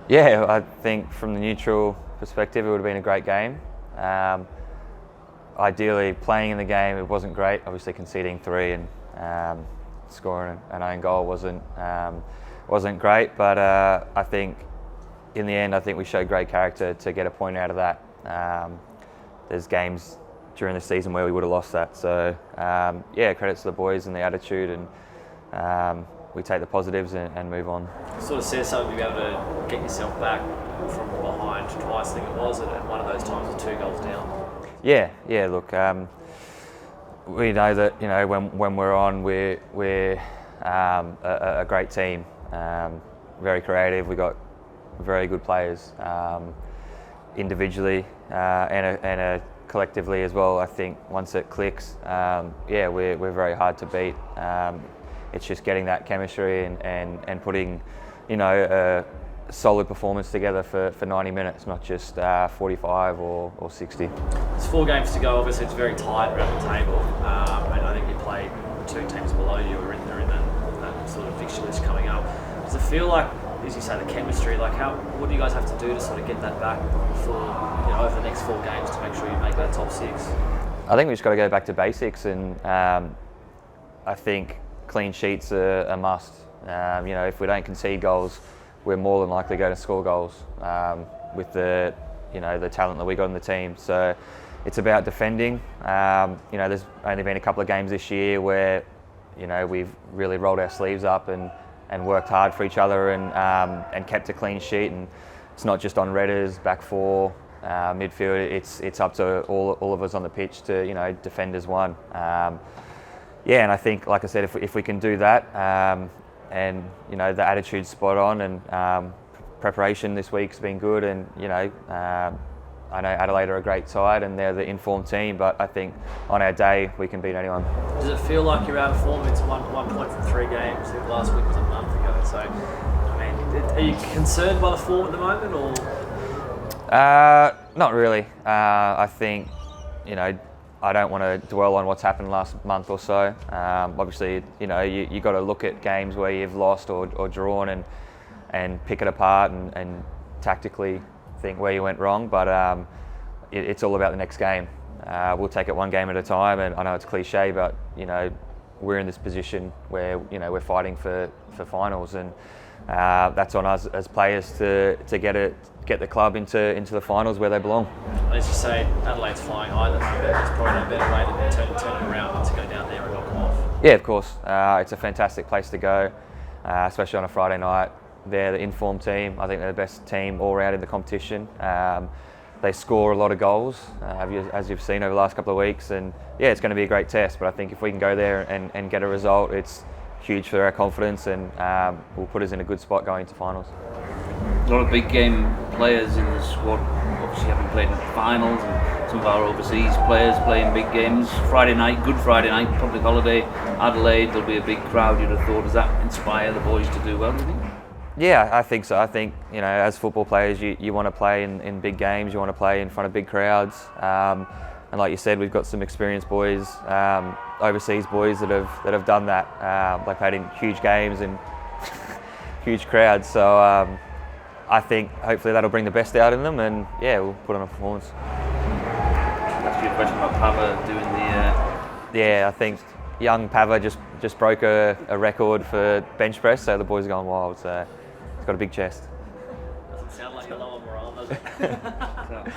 Yeah, I think from the neutral perspective, it would have been a great game. Ideally, playing in the game, it wasn't great. Obviously, conceding 3 and scoring an own goal wasn't great. But I think in the end, I think we showed great character to get a point out of that. There's games during the season where we would have lost that. So yeah, credits to the boys and the attitude, and we take the positives and move on. It sort of says something to be able to get yourself back from behind twice, I think it was, and one of those times with 2 goals down. Yeah. Look, we know that when we're on, we're a great team. Very creative. We got very good players individually and collectively as well. I think once it clicks, we're very hard to beat. It's just getting that chemistry and putting, a solid performance together for 90 minutes, not just 45 or 60. There's 4 games to go. Obviously, it's very tight around the table, and I think you play 2 teams below you are in that sort of fixture list coming up. Does it feel like, as you say, the chemistry? Like, what do you guys have to do to sort of get that back for over the next 4 games to make sure you make that top 6? I think we just got to go back to basics, and I think clean sheets are a must. If we don't concede goals, we're more than likely going to score goals with the talent that we got in the team. So it's about defending. There's only been a couple of games this year where we've really rolled our sleeves up and worked hard for each other and kept a clean sheet. And it's not just on Redders, back 4, midfield. It's up to all of us on the pitch to defend as one. And I think, like I said, if we can do that, and the attitude's spot on, and preparation this week's been good, and I know Adelaide are a great side and they're the informed team, but I think on our day we can beat anyone. Does it feel like you're out of form? It's one point from 3 games. I think last week was a month ago. So, are you concerned by the form at the moment, or? Not really. I think I don't want to dwell on what's happened last month or so. Obviously, you got to look at games where you've lost or drawn and pick it apart and tactically think where you went wrong. But it's all about the next game. We'll take it one game at a time. And I know it's cliche, but we're in this position where we're fighting for finals, and that's on us as players to get the club into the finals where they belong. As you say, Adelaide's flying high. There's probably no better way to turn it around than to go down there and knock them off. Yeah, of course. It's a fantastic place to go, especially on a Friday night. They're the informed team. I think they're the best team all round in the competition. They score a lot of goals, as you've seen over the last couple of weeks. And yeah, it's going to be a great test. But I think if we can go there and get a result, it's huge for our confidence, and will put us in a good spot going to finals. A lot of big game players in the squad, obviously having played in the finals, and some of our overseas players playing big games. Friday night, Good Friday night, public holiday, Adelaide, there'll be a big crowd, you'd have thought. Does that inspire the boys to do well, do you think? Yeah, I think so. I think, as football players, you want to play in big games, you want to play in front of big crowds. And like you said, we've got some experienced boys, overseas boys that have done that. They played in huge games and huge crowds. So I think hopefully that'll bring the best out in them, and yeah, we'll put on a performance. That's your question about Pava doing the. Yeah, I think young Pava just broke a record for bench press, so the boys are going wild. So he's got a big chest. Doesn't sound like a lower morale, does it?